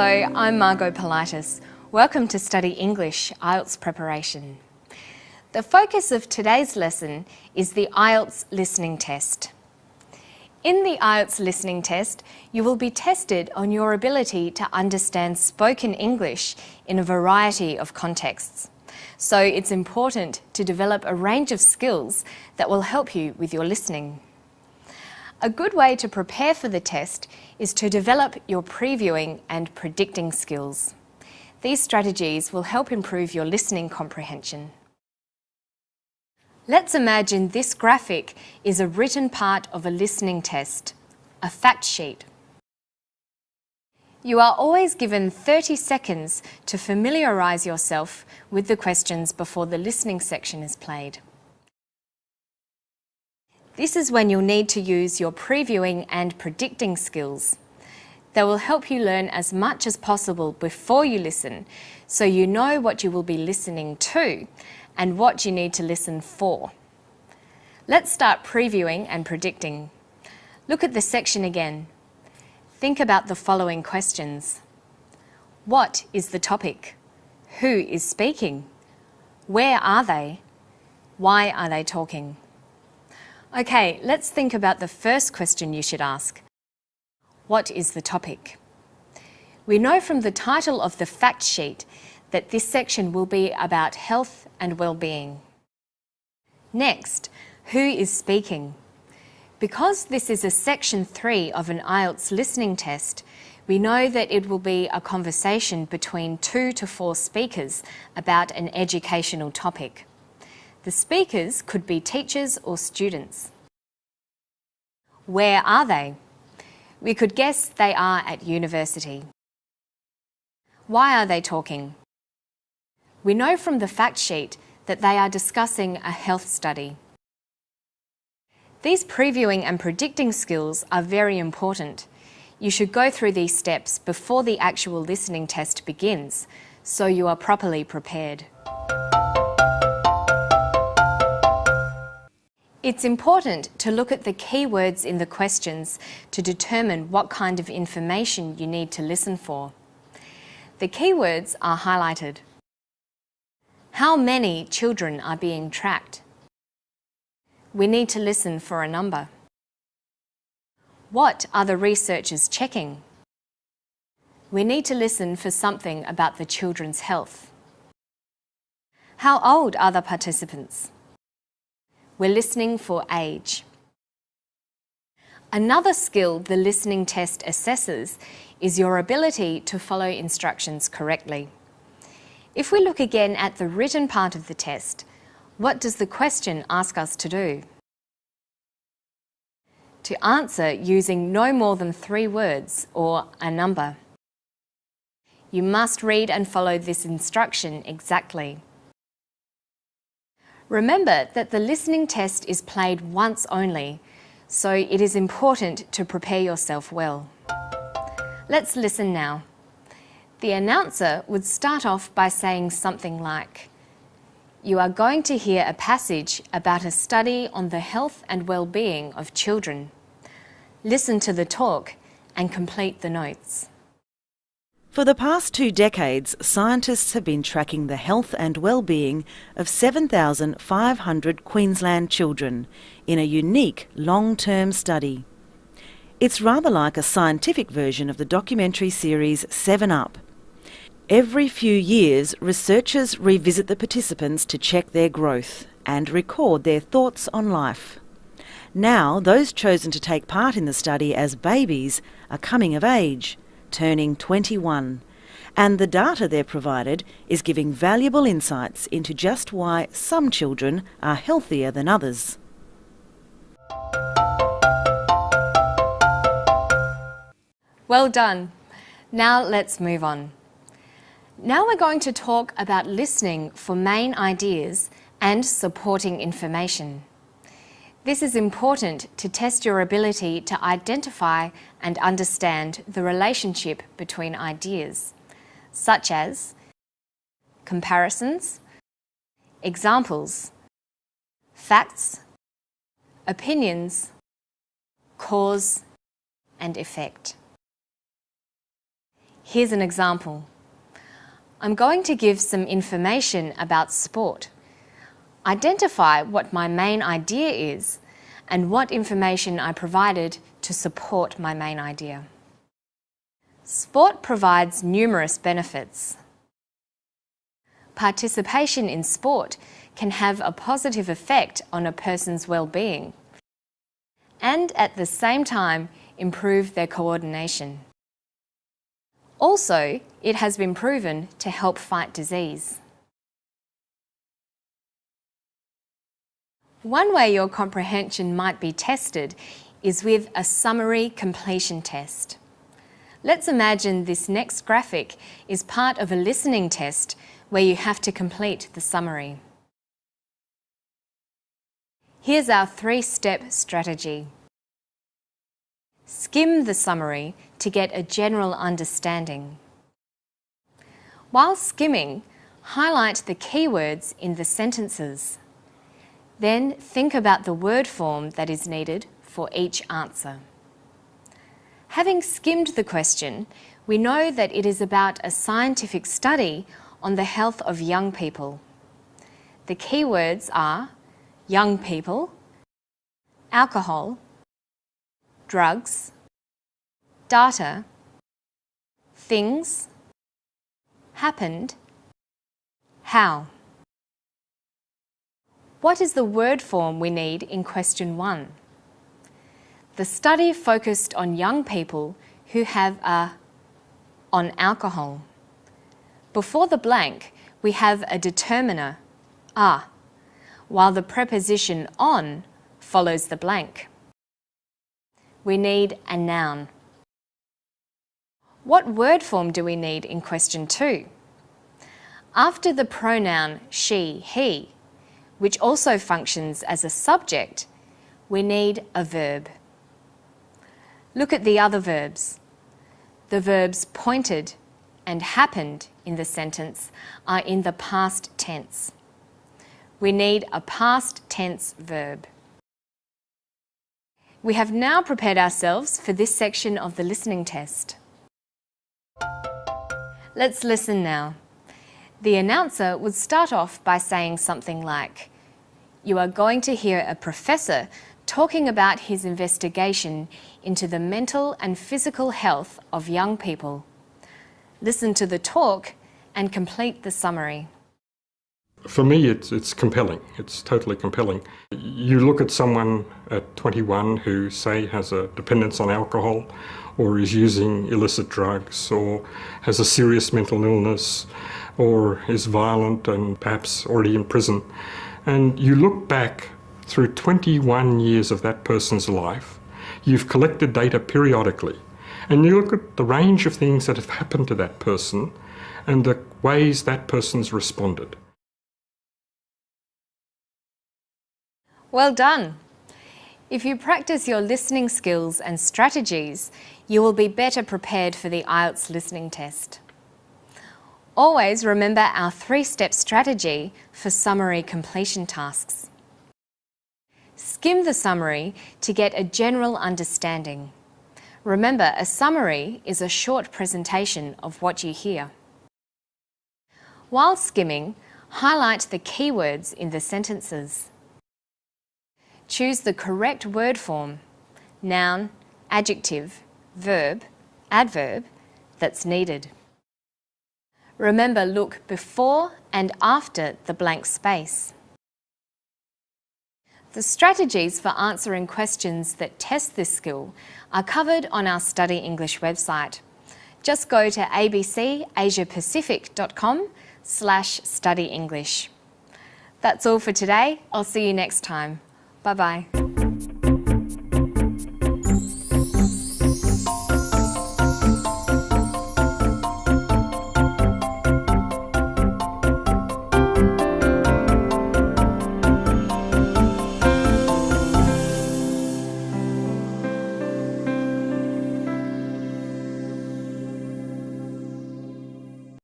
Hello, I'm Margot Politis. Welcome to Study English IELTS Preparation. The focus of today's lesson is the IELTS listening test. In the IELTS listening test, you will be tested on your ability to understand spoken English in a variety of contexts. So it's important to develop a range of skills that will help you with your listening. A good way to prepare for the test is to develop your previewing and predicting skills. These strategies will help improve your listening comprehension. Let's imagine this graphic is a written part of a listening test, a fact sheet. You are always given 30 seconds to familiarise yourself with the questions before the listening section is played. This is when you'll need to use your previewing and predicting skills. They will help you learn as much as possible before you listen, so you know what you will be listening to and what you need to listen for. Let's start previewing and predicting. Look at the section again. Think about the following questions. What is the topic? Who is speaking? Where are they? Why are they talking? Okay, let's think about the first question you should ask. What is the topic? We know from the title of the fact sheet that this section will be about health and well-being. Next, who is speaking? Because this is a section 3 of an IELTS listening test, we know that it will be a conversation between 2 to 4 speakers about an educational topic. The speakers could be teachers or students. Where are they? We could guess they are at university. Why are they talking? We know from the fact sheet that they are discussing a health study. These previewing and predicting skills are very important. You should go through these steps before the actual listening test begins, so you are properly prepared. It's important to look at the keywords in the questions to determine what kind of information you need to listen for. The keywords are highlighted. How many children are being tracked? We need to listen for a number. What are the researchers checking? We need to listen for something about the children's health. How old are the participants? We're listening for age. Another skill the listening test assesses is your ability to follow instructions correctly. If we look again at the written part of the test, what does the question ask us to do? To answer using no more than 3 words or a number. You must read and follow this instruction exactly. Remember that the listening test is played once only, so it is important to prepare yourself well. Let's listen now. The announcer would start off by saying something like, "You are going to hear a passage about a study on the health and well-being of children. Listen to the talk and complete the notes." For the past 2 decades, scientists have been tracking the health and well-being of 7,500 Queensland children in a unique long-term study. It's rather like a scientific version of the documentary series 7 Up. Every few years, researchers revisit the participants to check their growth and record their thoughts on life. Now, those chosen to take part in the study as babies are coming of age, turning 21, and the data they're provided is giving valuable insights into just why some children are healthier than others. Well done. Now let's move on. Now we're going to talk about listening for main ideas and supporting information. This is important to test your ability to identify and understand the relationship between ideas, such as comparisons, examples, facts, opinions, cause and effect. Here's an example. I'm going to give some information about sport. Identify what my main idea is and what information I provided to support my main idea. Sport provides numerous benefits. Participation in sport can have a positive effect on a person's well-being and at the same time improve their coordination. Also, it has been proven to help fight disease. One way your comprehension might be tested is with a summary completion test. Let's imagine this next graphic is part of a listening test where you have to complete the summary. Here's our 3-step strategy. Skim the summary to get a general understanding. While skimming, highlight the keywords in the sentences. Then think about the word form that is needed for each answer. Having skimmed the question, we know that it is about a scientific study on the health of young people. The keywords are young people, alcohol, drugs, data, things, happened, how. What is the word form we need in question 1? The study focused on young people who have on alcohol. Before the blank, we have a determiner, while the preposition on follows the blank. We need a noun. What word form do we need in question 2? After the pronoun she, he, which also functions as a subject, we need a verb. Look at the other verbs. The verbs pointed and happened in the sentence are in the past tense. We need a past tense verb. We have now prepared ourselves for this section of the listening test. Let's listen now. The announcer would start off by saying something like, "You are going to hear a professor talking about his investigation into the mental and physical health of young people." Listen to the talk and complete the summary. For me, it's compelling. It's totally compelling. You look at someone at 21 who, say, has a dependence on alcohol or is using illicit drugs or has a serious mental illness or is violent and perhaps already in prison. And you look back through 21 years of that person's life. You've collected data periodically. And you look at the range of things that have happened to that person and the ways that person's responded. Well done! If you practice your listening skills and strategies, you will be better prepared for the IELTS listening test. Always remember our 3-step strategy for summary completion tasks. Skim the summary to get a general understanding. Remember, a summary is a short presentation of what you hear. While skimming, highlight the keywords in the sentences. Choose the correct word form, noun, adjective, verb, adverb, that's needed. Remember, look before and after the blank space. The strategies for answering questions that test this skill are covered on our Study English website. Just go to abcasiapacific.com/studyenglish. That's all for today. I'll see you next time. Bye-bye.